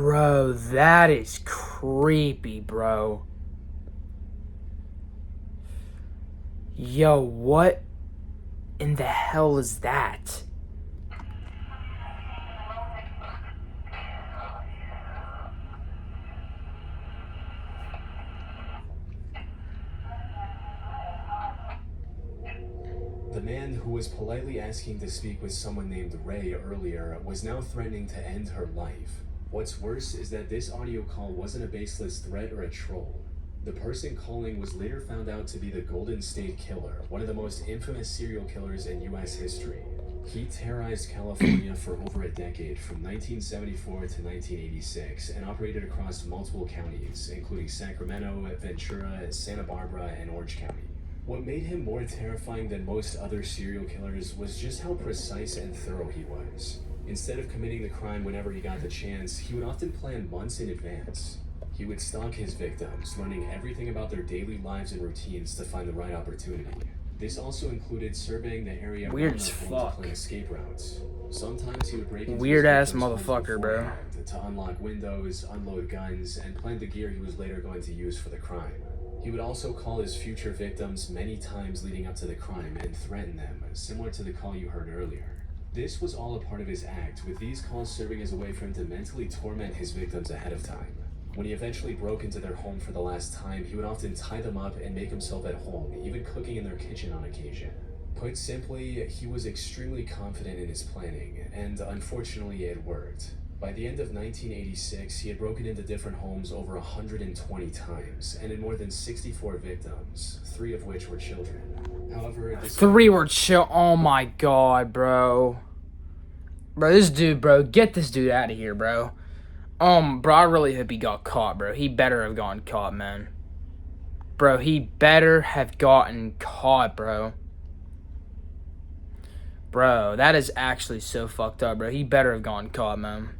Bro, that is creepy, bro. Yo, what in the hell is that? The man who was politely asking to speak with someone named Ray earlier was now threatening to end her life. What's worse is that this audio call wasn't a baseless threat or a troll. The person calling was later found out to be the Golden State Killer, one of the most infamous serial killers in US history. He terrorized California for over a decade, from 1974 to 1986, and operated across multiple counties, including Sacramento, Ventura, Santa Barbara, and Orange County. What made him more terrifying than most other serial killers was just how precise and thorough he was. Instead of committing the crime whenever he got the chance, he would often plan months in advance. He would stalk his victims, learning everything about their daily lives and routines to find the right opportunity. This also included surveying the area Weird around as their home fuck. to plan escape routes. Sometimes he would break into Weird his ass victims' homes motherfucker, bro. beforehand to unlock windows, unload guns, and plant the gear he was later going to use for the crime. He would also call his future victims many times leading up to the crime and threaten them, similar to the call you heard earlier. This was all a part of his act, with these calls serving as a way for him to mentally torment his victims ahead of time. When he eventually broke into their home for the last time, he would often tie them up and make himself at home, even cooking in their kitchen on occasion. Put simply, he was extremely confident in his planning, and unfortunately it worked. By the end of 1986, he had broken into different homes over 120 times, and in more than 64 victims, 3 of which were children. However, this 3 were chill. Oh my god, bro. Bro, this dude, bro. Get this dude out of here, bro. Bro, I really hope he got caught, bro. He better have gotten caught, man. Bro, he better have gotten caught, bro. Bro, that is actually so fucked up, bro. He better have gotten caught, man.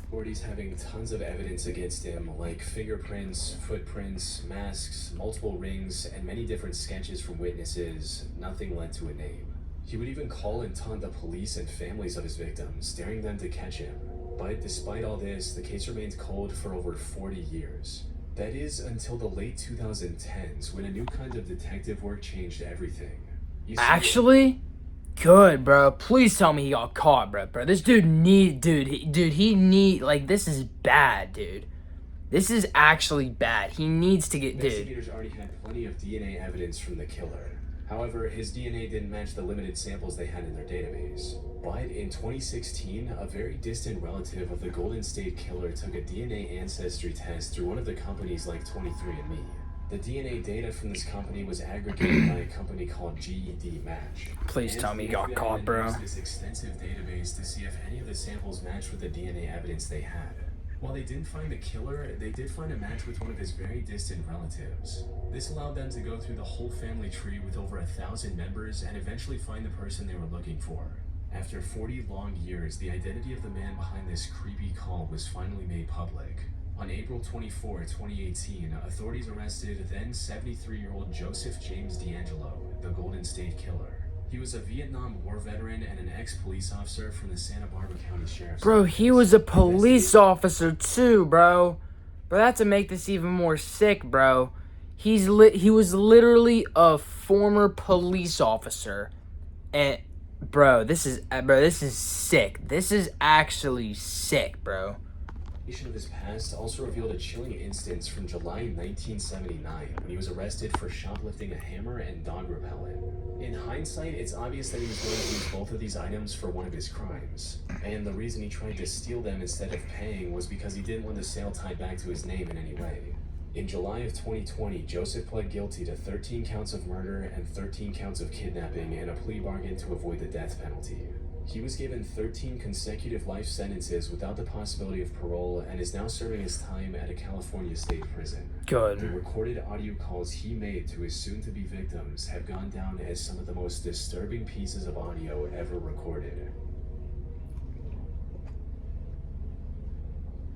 authorities having tons of evidence against him, like fingerprints, footprints, masks, multiple rings, and many different sketches from witnesses, nothing led to a name. He would even call and taunt the police and families of his victims, daring them to catch him. But despite all this, the case remained cold for over 40 years. That is until the late 2010s, when a new kind of detective work changed everything. You see, Actually, good, bro. Please tell me he got caught, bro. This dude like, this is bad, dude. This is actually bad. He needs to get, dude. investigators already had plenty of DNA evidence from the killer. However, his DNA didn't match the limited samples they had in their database. But in 2016, a very distant relative of the Golden State Killer took a DNA ancestry test through one of the companies like 23andMe. The DNA data from this company was aggregated by a company called GED Match. Please And tell me he the got FBI caught, then bro. used this extensive database to see if any of the samples matched with the DNA evidence they had. While they didn't find the killer, they did find a match with one of his very distant relatives. This allowed them to go through the whole family tree with over 1,000 members and eventually find the person they were looking for. After 40 long years, the identity of the man behind this creepy call was finally made public. On April 24, 2018, authorities arrested then 73-year-old Joseph James D'Angelo, the Golden State Killer. He was a Vietnam War veteran and an ex-police officer from the Santa Barbara County Sheriff's Bro, Office. he was a police officer too, bro. Bro, that's to make this even more sick, bro. He was literally a former police officer. And bro, this is sick. This is actually sick, bro. Of his past also revealed a chilling instance from July 1979 when he was arrested for shoplifting a hammer and dog repellent. In hindsight, it's obvious that he was going to use both of these items for one of his crimes. And the reason he tried to steal them instead of paying was because he didn't want the sale tied back to his name in any way. In July of 2020, Joseph pled guilty to 13 counts of murder and 13 counts of kidnapping in a plea bargain to avoid the death penalty. He was given 13 consecutive life sentences without the possibility of parole and is now serving his time at a California state prison. Good. The recorded audio calls he made to his soon-to-be victims have gone down as some of the most disturbing pieces of audio ever recorded.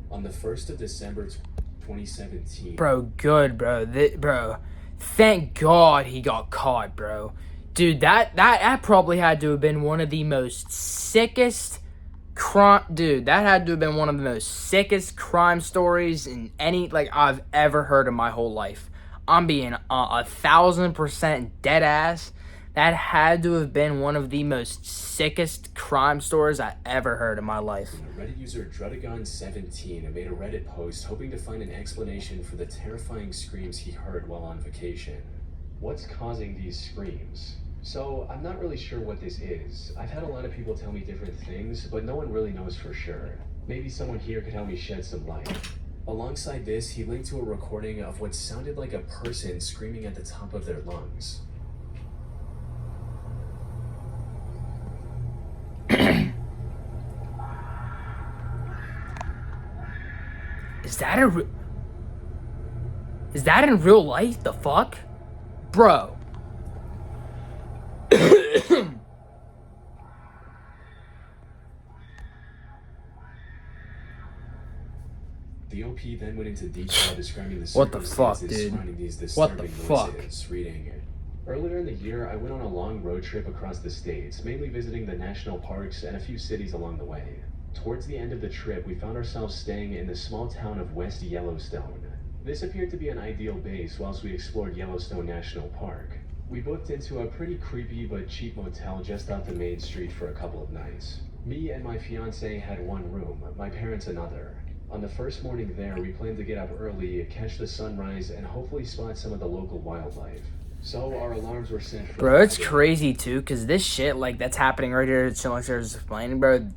On the 1st of December 2017... Bro, good, bro. Bro, thank God he got caught, bro. Dude, that probably had to have been one of the most sickest Dude, that had to have been one of the most sickest crime stories in any, like, I've ever heard in my whole life. I'm being 1,000% dead ass. That had to have been one of the most sickest crime stories I ever heard in my life. Reddit user Drudagon17 made a Reddit post hoping to find an explanation for the terrifying screams he heard while on vacation. What's causing these screams? So, I'm not really sure what this is. I've had a lot of people tell me different things, but no one really knows for sure. Maybe someone here could help me shed some light. Alongside this, he linked to a recording of what sounded like a person screaming at the top of their lungs. Is that in real life? The fuck? Bro. The OP then went into detail describing the What the fuck, circumstances dude? surrounding these What the disturbing fuck? noises, reading, earlier in the year, I went on a long road trip across the states, mainly visiting the national parks and a few cities along the way. Towards the end of the trip, we found ourselves staying in the small town of West Yellowstone. This appeared to be an ideal base whilst we explored Yellowstone National Park. We booked into a pretty creepy but cheap motel just off the main street for a couple of nights. Me and my fiance had one room, my parents another. On the first morning there, we planned to get up early, catch the sunrise, and hopefully spot some of the local wildlife. So our alarms were set for... Bro, it's crazy too, because this shit, like, that's happening right here, it's like there's explaining, bro.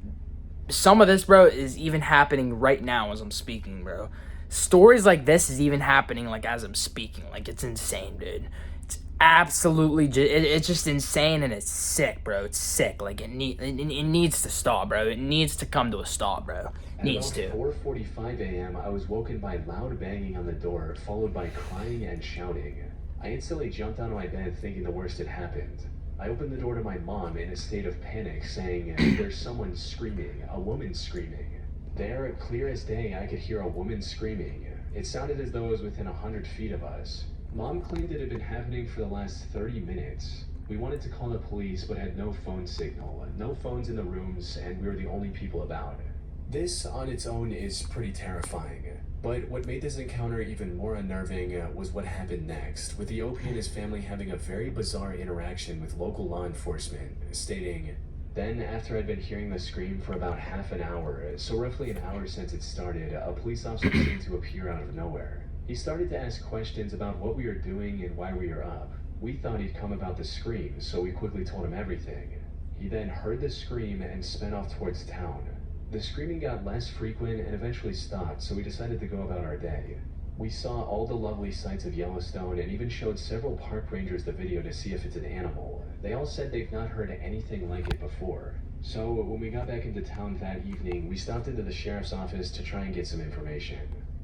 Some of this, bro, is even happening right now as I'm speaking, bro. Stories like this is even happening, like, as I'm speaking. Like, it's insane, dude. It's absolutely, it's just insane, and it's sick, bro. It's sick. Like, it needs to stop, bro. It needs to come to a stop, bro. At Needs to. about 4:45 a.m., I was woken by loud banging on the door, followed by crying and shouting. I instantly jumped out of my bed thinking the worst had happened. I opened the door to my mom in a state of panic, saying, "There's someone screaming, a woman screaming." There, clear as day, I could hear a woman screaming. It sounded as though it was within 100 feet of us. Mom claimed it had been happening for the last 30 minutes. We wanted to call the police, but had no phone signal, no phones in the rooms, and we were the only people about. This, on its own, is pretty terrifying. But what made this encounter even more unnerving was what happened next, with the OP and his family having a very bizarre interaction with local law enforcement, stating, "Then, after I'd been hearing the scream for about half an hour, so roughly an hour since it started, a police officer seemed to appear out of nowhere. He started to ask questions about what we were doing and why we were up. We thought he'd come about the scream, so we quickly told him everything. He then heard the scream and sped off towards town. The screaming got less frequent and eventually stopped, so we decided to go about our day. We saw all the lovely sights of Yellowstone and even showed several park rangers the video to see if it's an animal. They all said they've not heard anything like it before. So when we got back into town that evening, we stopped into the sheriff's office to try and get some information.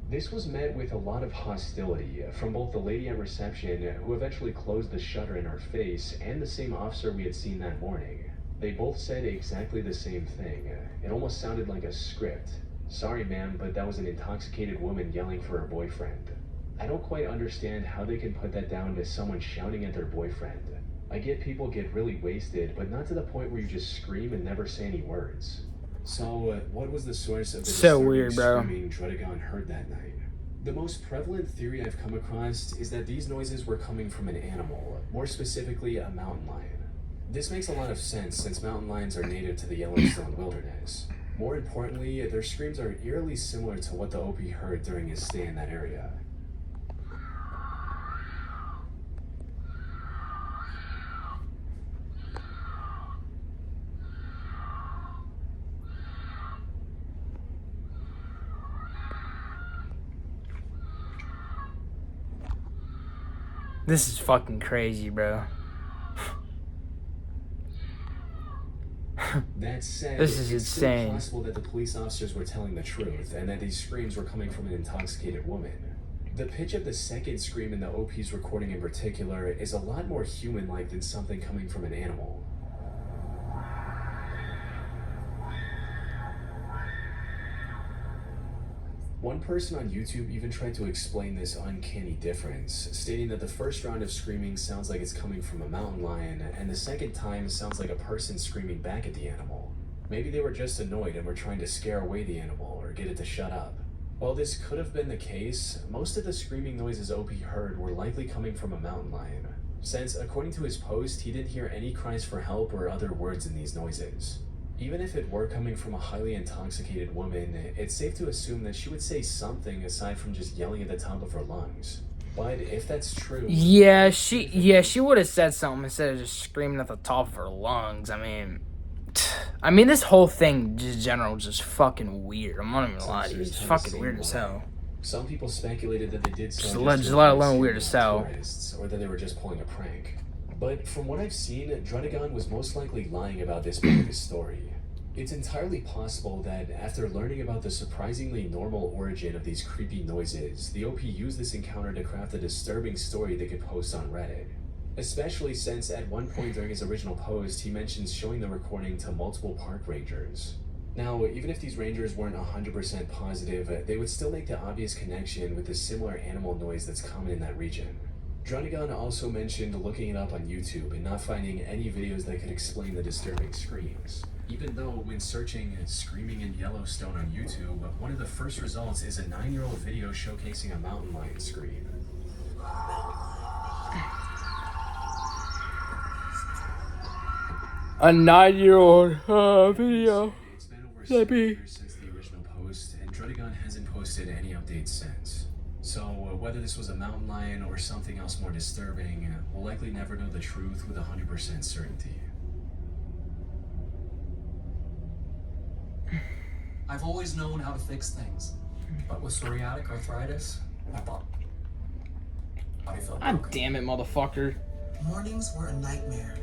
This was met with a lot of hostility from both the lady at reception, who eventually closed the shutter in our face, and the same officer we had seen that morning. They both said exactly the same thing. It almost sounded like a script. "Sorry, ma'am, but that was an intoxicated woman yelling for her boyfriend." I don't quite understand how they can put that down to someone shouting at their boyfriend. I get people get really wasted, but not to the point where you just scream and never say any words. So, what was the source of the So disturbing weird, bro. screaming Drudagon heard that night? The most prevalent theory I've come across is that these noises were coming from an animal, more specifically a mountain lion. This makes a lot of sense since mountain lions are native to the Yellowstone wilderness. More importantly, their screams are eerily similar to what the OP heard during his stay in that area. This is fucking crazy, bro. That said, This is it's insane. still possible that the police officers were telling the truth and that these screams were coming from an intoxicated woman. The pitch of the second scream in the OP's recording in particular is a lot more human-like than something coming from an animal. One person on YouTube even tried to explain this uncanny difference, stating that the first round of screaming sounds like it's coming from a mountain lion, and the second time sounds like a person screaming back at the animal. Maybe they were just annoyed and were trying to scare away the animal or get it to shut up. While this could have been the case, most of the screaming noises OP heard were likely coming from a mountain lion, since according to his post, he didn't hear any cries for help or other words in these noises. Even if it were coming from a highly intoxicated woman, it's safe to assume that she would say something aside from just yelling at the top of her lungs. But if that's true... Yeah, she would have said something instead of just screaming at the top of her lungs. I mean, this whole thing, just general, just fucking weird. I'm not even gonna lie to you. It's fucking weird as hell. Some people speculated that they did so Just let alone weird as hell. Tourists, or that they were just pulling a prank. But from what I've seen, Drudagon was most likely lying about this part of his story. It's entirely possible that after learning about the surprisingly normal origin of these creepy noises, the OP used this encounter to craft a disturbing story they could post on Reddit. Especially since at one point during his original post, he mentions showing the recording to multiple park rangers. Now, even if these rangers weren't 100% positive, they would still make the obvious connection with the similar animal noise that's common in that region. Drudagon also mentioned looking it up on YouTube and not finding any videos that could explain the disturbing screams. Even though when searching screaming in Yellowstone on YouTube, one of the first results is a 9-year-old video showcasing a mountain lion scream. A 9-year-old video. It's been over 7 years since the original post, and Drudagon hasn't posted any updates since. So whether this was a mountain lion or something else more disturbing, we'll likely never know the truth with 100% certainty. I've always known how to fix things, but with psoriatic arthritis, I thought I felt God broken. damn it, motherfucker. Mornings were a nightmare.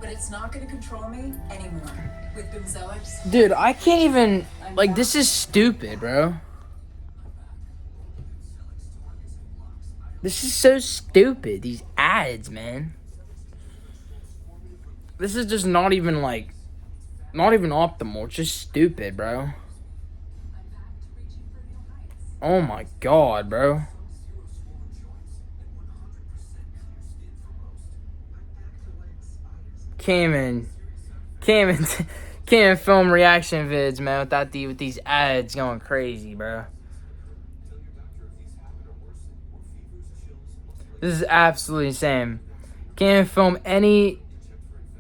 But it's not gonna control me anymore. With Bimzelx, Dude, I can't even, like, this is stupid, bro. This is so stupid, these ads, man. This is just not even, like, not even optimal. It's just stupid, bro. Oh my god, bro. Can't even film reaction vids, man, with these ads going crazy, bro. This is absolutely insane. Can't even film any.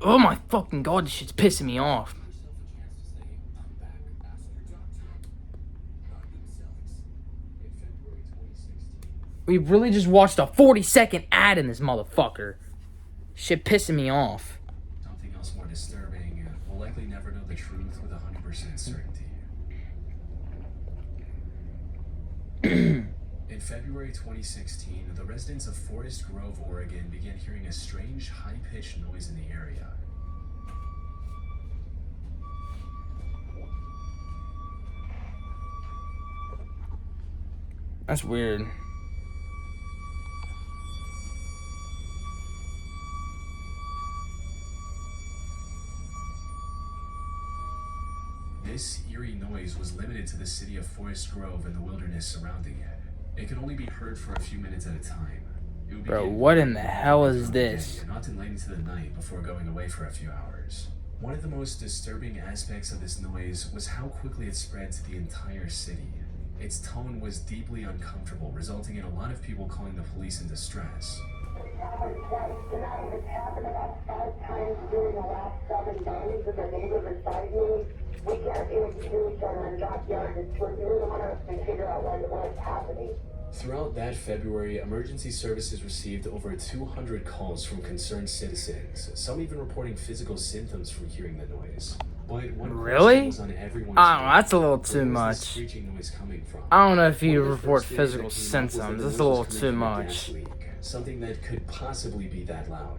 Oh my fucking god, this shit's pissing me off. We really just watched a 40-second ad in this motherfucker. Shit pissing me off. Something else more disturbing, we'll likely never know the truth with 100% certainty. In February 2016, the residents of Forest Grove, Oregon began hearing a strange, high-pitched noise in the area. That's weird. This eerie noise was limited to the city of Forest Grove and the wilderness surrounding it. It could only be heard for a few minutes at a time. It would Bro, begin what in the hell is this? and often late into the night before going away for a few hours. One of the most disturbing aspects of this noise was how quickly it spread to the entire city. Its tone was deeply uncomfortable, resulting in a lot of people calling the police in distress. Throughout that February, emergency services received over 200 calls from concerned citizens, some even reporting physical symptoms from hearing the noise. But one Really? question was on everyone's I don't know, mind. that's a little too Where was much. the screeching noise coming from? I don't know if you One of the report first theories physical that came up was that symptoms. the That's a noise little was too coming from a much. gas leak, something that could possibly be that loud.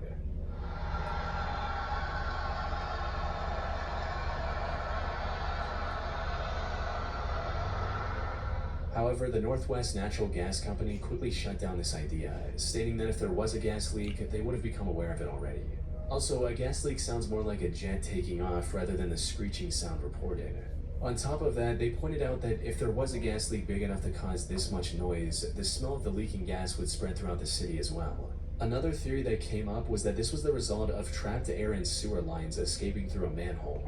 However, the Northwest Natural Gas Company quickly shut down this idea, stating that if there was a gas leak, they would have become aware of it already. Also, a gas leak sounds more like a jet taking off rather than the screeching sound reported. On top of that, they pointed out that if there was a gas leak big enough to cause this much noise, the smell of the leaking gas would spread throughout the city as well. Another theory that came up was that this was the result of trapped air and sewer lines escaping through a manhole.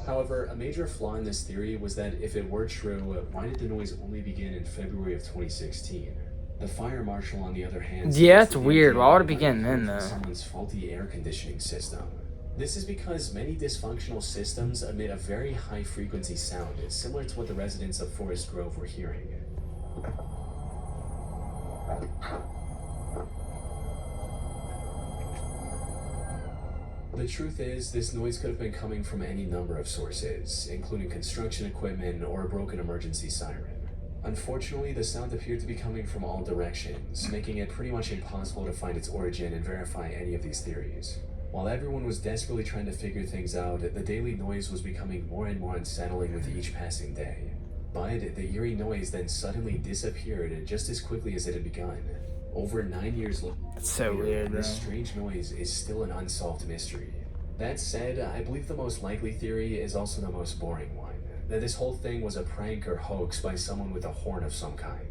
However, a major flaw in this theory was that if it were true, why did the noise only begin in February of 2016? The fire marshal, on the other hand, Yeah, suggests it's the weird. Why would it might begin have then, come from though? Someone's faulty air conditioning system. This is because many dysfunctional systems emit a very high frequency sound, similar to what the residents of Forest Grove were hearing. The truth is, this noise could have been coming from any number of sources, including construction equipment or a broken emergency siren. Unfortunately, the sound appeared to be coming from all directions, making it pretty much impossible to find its origin and verify any of these theories. While everyone was desperately trying to figure things out, the daily noise was becoming more and more unsettling with each passing day. But the eerie noise then suddenly disappeared just as quickly as it had begun. Over 9 years later, That's so weird, bro. this strange noise is still an unsolved mystery. That said, I believe the most likely theory is also the most boring one, that this whole thing was a prank or hoax by someone with a horn of some kind.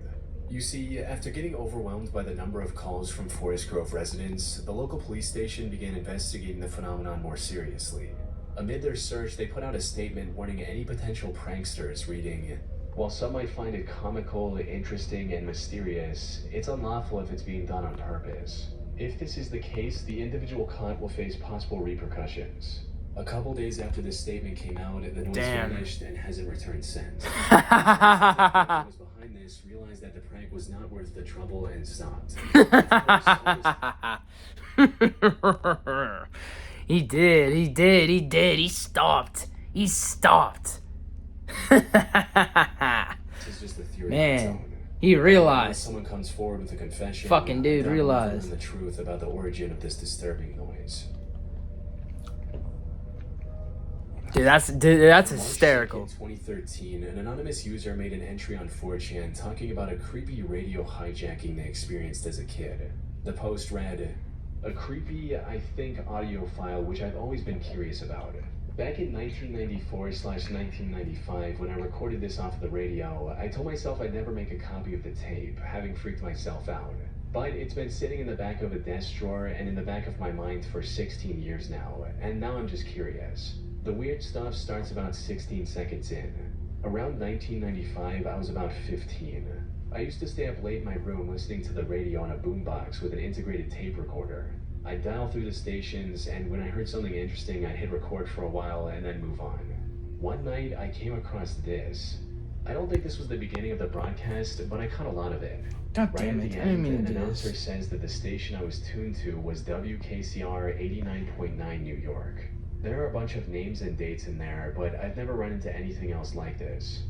You see, after getting overwhelmed by the number of calls from Forest Grove residents, the local police station began investigating the phenomenon more seriously. Amid their search, they put out a statement warning any potential pranksters, reading, "While some might find it comical, interesting, and mysterious, it's unlawful if it's being done on purpose. If this is the case, the individual caught will face possible repercussions." A couple days after this statement came out, the noise Damn. vanished and hasn't returned since. Whoever was behind this realized that the prank was not worth the trouble and stopped. He did. He stopped. This is just a theory of its Man, own. he Unless realized. someone comes forward with a confession, Fucking dude I doubt we'll realized. learn the truth about the origin of this disturbing noise. Dude, that's March hysterical. 2nd, 2013, an anonymous user made an entry on 4chan talking about a creepy radio hijacking they experienced as a kid. The post read, "A creepy, I think, audio file which I've always been curious about. Back in 1994/1995, when I recorded this off of the radio, I told myself I'd never make a copy of the tape, having freaked myself out. But it's been sitting in the back of a desk drawer and in the back of my mind for 16 years now, and now I'm just curious. The weird stuff starts about 16 seconds in. Around 1995, I was about 15. I used to stay up late in my room listening to the radio on a boombox with an integrated tape recorder. I'd dial through the stations, and when I heard something interesting, I'd hit record for a while and then move on. One night, I came across this. I don't think this was the beginning of the broadcast, but I caught a lot of it. God Right damn at it! the I didn't end, mean an to do announcer this. says that the station I was tuned to was WKCR 89.9 New York. There are a bunch of names and dates in there, but I've never run into anything else like this.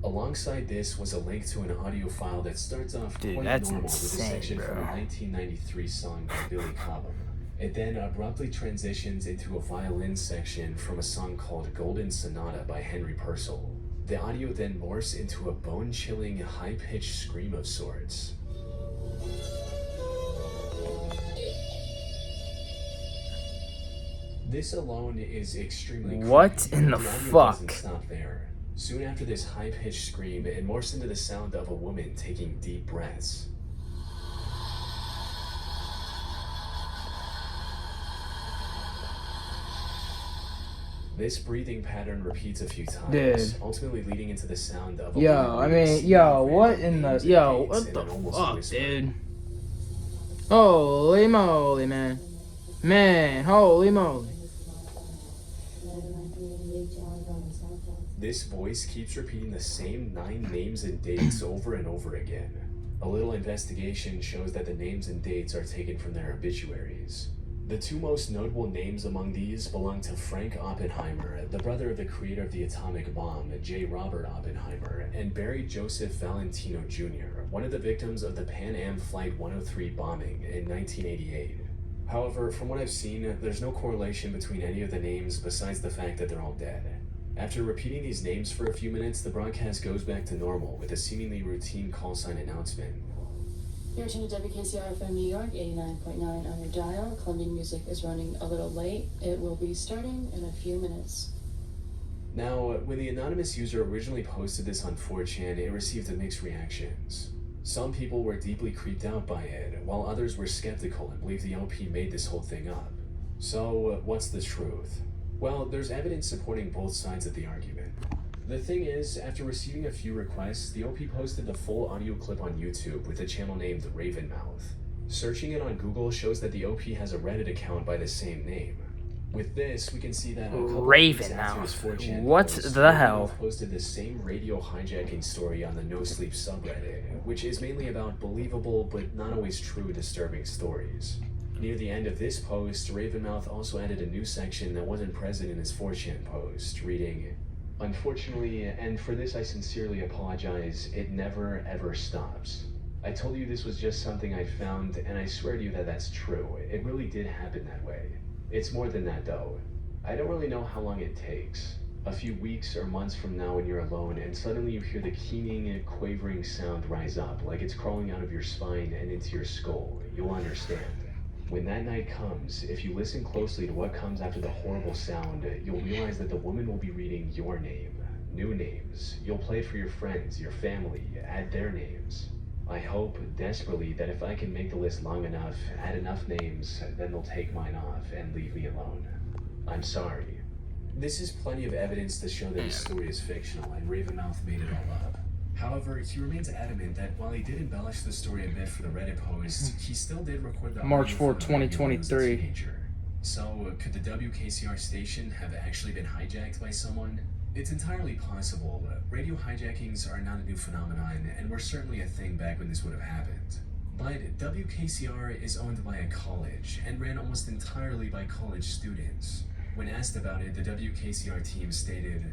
Alongside this was a link to an audio file that starts off Dude, quite that's normal with a insane, section from bro. a 1993 song by Billy Cobham. It then abruptly transitions into a violin section from a song called Golden Sonata by Henry Purcell. The audio then morphs into a bone-chilling, high-pitched scream of sorts. This alone is extremely creepy. What in the audio fuck? doesn't stop there. Soon after this high-pitched scream, it morphs into the sound of a woman taking deep breaths. This breathing pattern repeats a few times, Dude. ultimately leading into the sound of a Yo, woman I reading mean, singing yo, random what in the, names and yo, dates what in the an almost fuck, whisper. dude? Holy moly, man. Man, holy moly. This voice keeps repeating the same 9 names and dates over and over again. A little investigation shows that the names and dates are taken from their obituaries. The 2 most notable names among these belong to Frank Oppenheimer, the brother of the creator of the atomic bomb, J. Robert Oppenheimer, and Barry Joseph Valentino Jr., one of the victims of the Pan Am Flight 103 bombing in 1988. However, from what I've seen, there's no correlation between any of the names besides the fact that they're all dead. After repeating these names for a few minutes, the broadcast goes back to normal with a seemingly routine call sign announcement. You're tuned to WKCR FM New York, 89.9 on your dial. Colombian music is running a little late. It will be starting in a few minutes. Now, when the anonymous user originally posted this on 4chan, it received mixed reactions. Some people were deeply creeped out by it, while others were skeptical and believed the LP made this whole thing up. So, what's the truth? Well, there's evidence supporting both sides of the argument. The thing is, after receiving a few requests, the OP posted the full audio clip on YouTube with a channel named Ravenmouth. Searching it on Google shows that the OP has a Reddit account by the same name. With this, we can see that a couple weeks after his 4chan What post, the hell? Ravenmouth posted the same radio hijacking story on the No Sleep subreddit, which is mainly about believable but not always true disturbing stories. Near the end of this post, Ravenmouth also added a new section that wasn't present in his 4chan post, reading, "Unfortunately, and for this I sincerely apologize, it never ever stops. I told you this was just something I found, and I swear to you that that's true. It really did happen that way. It's more than that though. I don't really know how long it takes. A few weeks or months from now when you're alone and suddenly you hear the keening, quavering sound rise up like it's crawling out of your spine and into your skull, you'll understand. When that night comes, if you listen closely to what comes after the horrible sound, you'll realize that the woman will be reading your name, new names. You'll play it for your friends, your family, add their names. I hope, desperately, that if I can make the list long enough, add enough names, then they'll take mine off and leave me alone. I'm sorry." This is plenty of evidence to show that his story is fictional and Ravenmouth made it all up. However, he remains adamant that while he did embellish the story a bit for the Reddit post, he still did record the March audio 4, from the radio when he was a 2023. teenager. So, could the WKCR station have actually been hijacked by someone? It's entirely possible. Radio hijackings are not a new phenomenon, and were certainly a thing back when this would have happened. But WKCR is owned by a college, and ran almost entirely by college students. When asked about it, the WKCR team stated,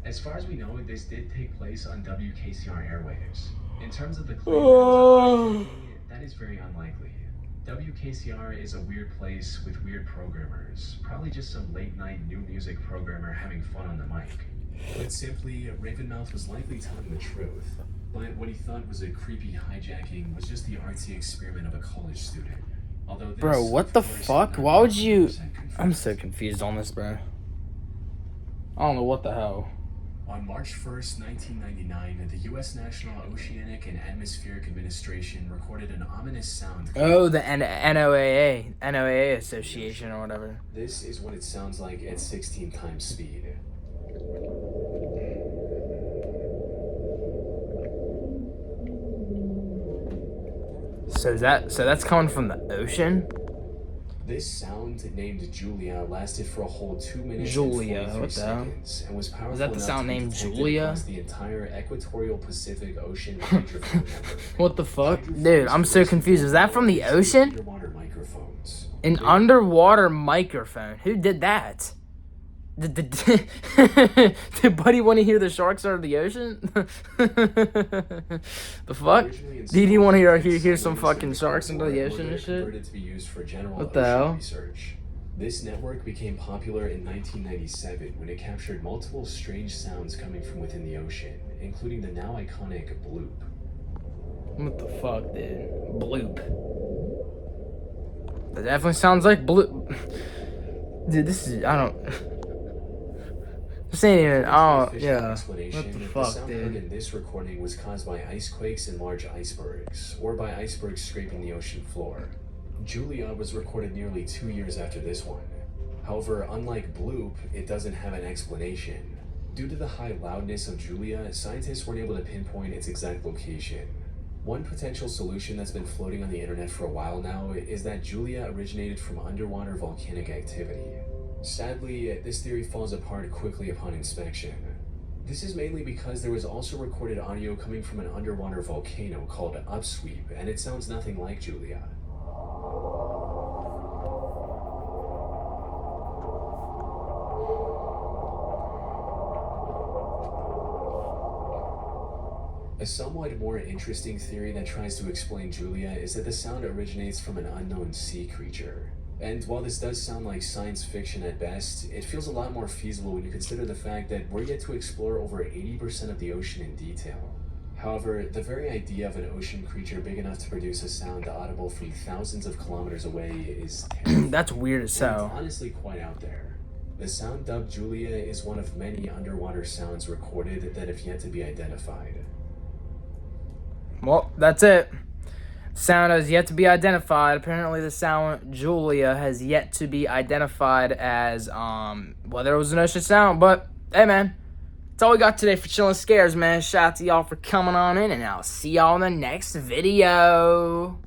"As far as we know, this did take place on WKCR airwaves. In terms of the claim that is very unlikely. WKCR is a weird place with weird programmers, probably just some late-night new music programmer having fun on the mic." Put simply, Ravenmouth was likely telling the truth, but what he thought was a creepy hijacking was just the artsy experiment of a college student. Although this, Bro, what of the course, fuck? not Why would you... 100% confirmed. I'm so confused on this, bro. I don't know what the hell. On March 1st, 1999, the U.S. National Oceanic and Atmospheric Administration recorded an ominous sound. Oh, the NOAA Association or whatever. This is what it sounds like at 16 times speed. So that's coming from the ocean? This sound, named Julia, lasted for a whole 2 minutes Julia, and 43 what the hell? seconds, and was powerful Is that the enough sound to be named detected Julia? across the entire equatorial Pacific Ocean hydrophone network. What the fuck? Hydrophones Dude, I'm so were confused. Is that from the ocean? Underwater microphones. An underwater microphone. Who did that? Did Buddy want to hear the sharks out of the ocean? The fuck? Did he want to hear some fucking sharks into the ocean and shit? Converted to be used for general What the ocean hell? research. This network became popular in 1997 when it captured multiple strange sounds coming from within the ocean, including the now iconic bloop. What the fuck, dude? Bloop. That definitely sounds like bloop. Dude, this is... I don't... This ain't even... Oh, Official yeah. explanation, What the the fuck, sound heard dude? in this recording was caused by ice quakes and large icebergs, or by icebergs scraping the ocean floor. Julia was recorded nearly 2 years after this one. However, unlike bloop, it doesn't have an explanation. Due to the high loudness of Julia, scientists weren't able to pinpoint its exact location. One potential solution that's been floating on the internet for a while now is that Julia originated from underwater volcanic activity. Sadly, this theory falls apart quickly upon inspection. This is mainly because there was also recorded audio coming from an underwater volcano called Upsweep, and it sounds nothing like Julia. A somewhat more interesting theory that tries to explain Julia is that the sound originates from an unknown sea creature. And while this does sound like science fiction at best, it feels a lot more feasible when you consider the fact that we're yet to explore over 80% of the ocean in detail. However, the very idea of an ocean creature big enough to produce a sound audible from thousands of kilometers away is terrifying. That's weird as And hell. honestly quite out there. The sound dubbed Julia is one of many underwater sounds recorded that have yet to be identified. Well, that's it. Sound has yet to be identified. Apparently the sound Julia has yet to be identified as whether it was an OSHA sound. But hey man, that's all we got today for Chillin' Scares, man. Shout out to y'all for coming on in, and I'll see y'all in the next video.